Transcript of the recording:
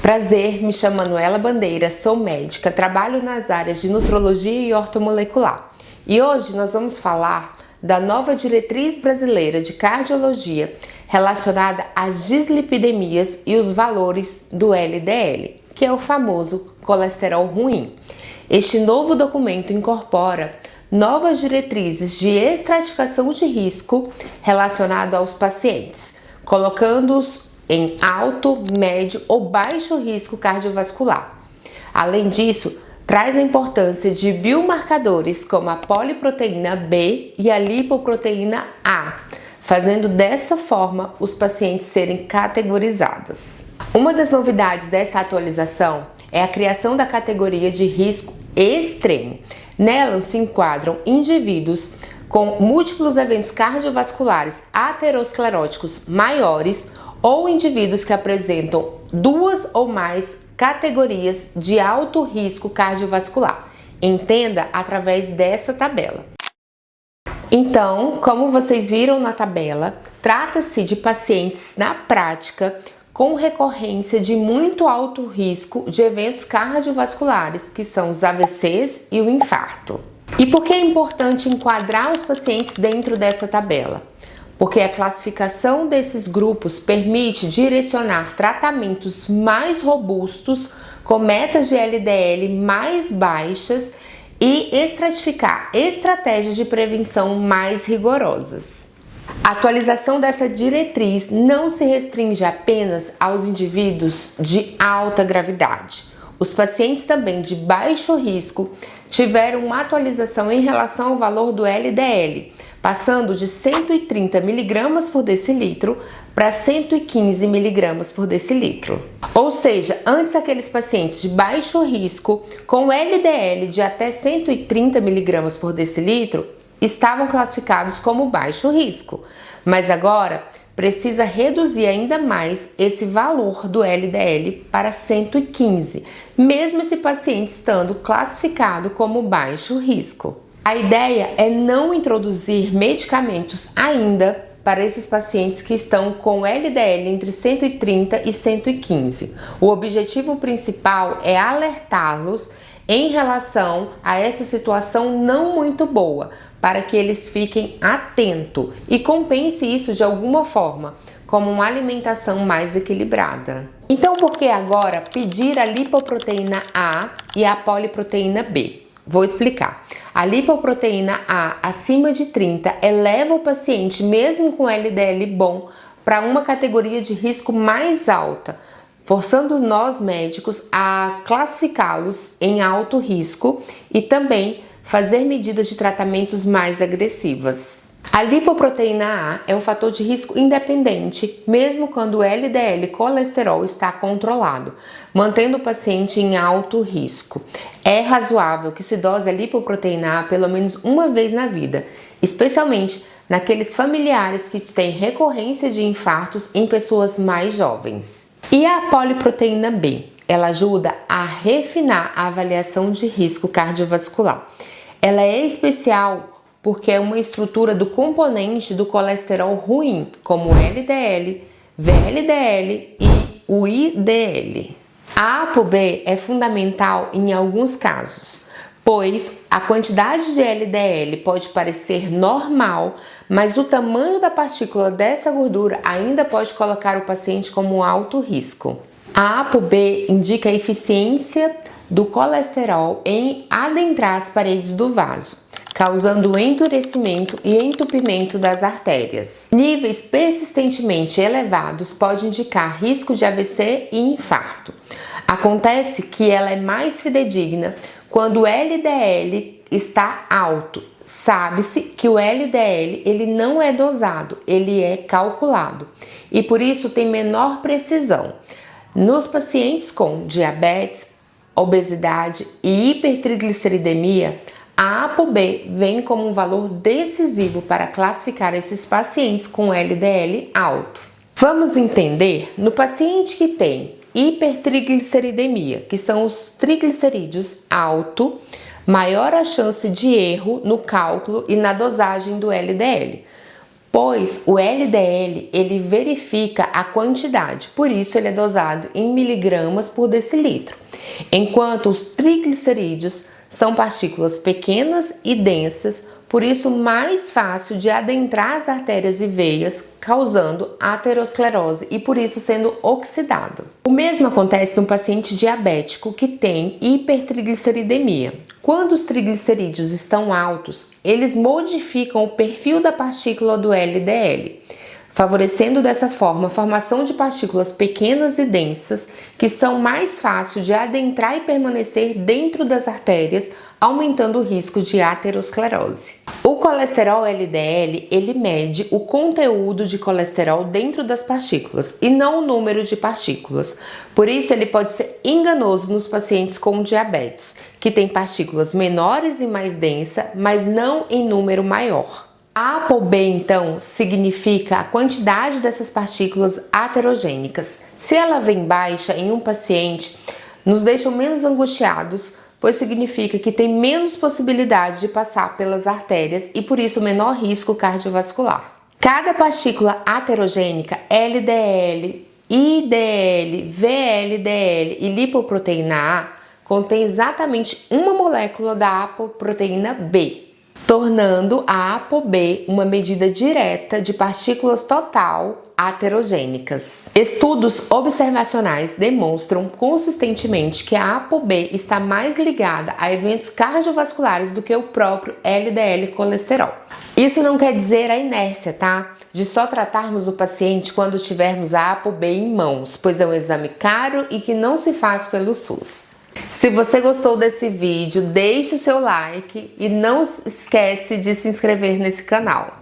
Prazer, me chamo Manuela Bandeira, sou médica, trabalho nas áreas de nutrologia e ortomolecular. E hoje nós vamos falar da nova diretriz brasileira de cardiologia relacionada às dislipidemias e os valores do LDL, que é o famoso colesterol ruim. Este novo documento incorpora novas diretrizes de estratificação de risco relacionado aos pacientes, colocando-os em alto, médio ou baixo risco cardiovascular. Além disso, traz a importância de biomarcadores como a poliproteína B e a lipoproteína A, fazendo dessa forma os pacientes serem categorizados. Uma das novidades dessa atualização é a criação da categoria de risco extremo. Nela se enquadram indivíduos com múltiplos eventos cardiovasculares ateroscleróticos maiores ou indivíduos que apresentam duas ou mais categorias de alto risco cardiovascular. Entenda através dessa tabela. Então, como vocês viram na tabela, trata-se de pacientes na prática com recorrência de muito alto risco de eventos cardiovasculares, que são os AVCs e o infarto. E por que é importante enquadrar os pacientes dentro dessa tabela? Porque a classificação desses grupos permite direcionar tratamentos mais robustos, com metas de LDL mais baixas e estratificar estratégias de prevenção mais rigorosas. A atualização dessa diretriz não se restringe apenas aos indivíduos de alta gravidade. Os pacientes também de baixo risco tiveram uma atualização em relação ao valor do LDL, passando de 130 mg por decilitro para 115 mg por decilitro. Ou seja, antes aqueles pacientes de baixo risco com LDL de até 130 mg por decilitro estavam classificados como baixo risco, mas agora precisa reduzir ainda mais esse valor do LDL para 115, mesmo esse paciente estando classificado como baixo risco. A ideia é não introduzir medicamentos ainda para esses pacientes que estão com LDL entre 130 e 115. O objetivo principal é alertá-los em relação a essa situação não muito boa, para que eles fiquem atentos e compense isso de alguma forma, como uma alimentação mais equilibrada. Então, por que agora pedir a lipoproteína A e a poliproteína B? Vou explicar. A lipoproteína A acima de 30 eleva o paciente, mesmo com LDL bom, para uma categoria de risco mais alta, forçando nós médicos a classificá-los em alto risco e também fazer medidas de tratamentos mais agressivas. A lipoproteína A é um fator de risco independente, mesmo quando o LDL colesterol está controlado, mantendo o paciente em alto risco. É razoável que se dose a lipoproteína A pelo menos uma vez na vida, especialmente naqueles familiares que têm recorrência de infartos em pessoas mais jovens. E a poliproteína B? Ela ajuda a refinar a avaliação de risco cardiovascular. Ela é especial porque é uma estrutura do componente do colesterol ruim, como o LDL, VLDL e o IDL. A ApoB é fundamental em alguns casos, pois a quantidade de LDL pode parecer normal, mas o tamanho da partícula dessa gordura ainda pode colocar o paciente como alto risco. A ApoB indica a eficiência do colesterol em adentrar as paredes do vaso, causando endurecimento e entupimento das artérias. Níveis persistentemente elevados podem indicar risco de AVC e infarto. Acontece que ela é mais fidedigna quando o LDL está alto. Sabe-se que o LDL ele não é dosado, ele é calculado e por isso tem menor precisão. Nos pacientes com diabetes, obesidade e hipertrigliceridemia, a ApoB vem como um valor decisivo para classificar esses pacientes com LDL alto. Vamos entender no paciente que tem hipertrigliceridemia, que são os triglicerídeos altos, maior a chance de erro no cálculo e na dosagem do LDL. pois o LDL ele verifica a quantidade, por isso ele é dosado em miligramas por decilitro, enquanto os triglicerídeos são partículas pequenas e densas, por isso mais fácil de adentrar as artérias e veias, causando aterosclerose e por isso sendo oxidado. O mesmo acontece no paciente diabético que tem hipertrigliceridemia. Quando os triglicerídeos estão altos, eles modificam o perfil da partícula do LDL, favorecendo dessa forma a formação de partículas pequenas e densas que são mais fáceis de adentrar e permanecer dentro das artérias, aumentando o risco de aterosclerose. O colesterol LDL, ele mede o conteúdo de colesterol dentro das partículas e não o número de partículas. Por isso, ele pode ser enganoso nos pacientes com diabetes, que têm partículas menores e mais densas, mas não em número maior. A ApoB, então, significa a quantidade dessas partículas aterogênicas. Se ela vem baixa em um paciente, nos deixa menos angustiados, pois significa que tem menos possibilidade de passar pelas artérias e por isso menor risco cardiovascular. Cada partícula aterogênica, LDL, IDL, VLDL e lipoproteína A, contém exatamente uma molécula da apoproteína B, tornando a ApoB uma medida direta de partículas total aterogênicas. Estudos observacionais demonstram consistentemente que a ApoB está mais ligada a eventos cardiovasculares do que o próprio LDL colesterol. Isso não quer dizer a inércia, tá? De só tratarmos o paciente quando tivermos a ApoB em mãos, pois é um exame caro e que não se faz pelo SUS. Se você gostou desse vídeo, deixe o seu like e não esquece de se inscrever nesse canal.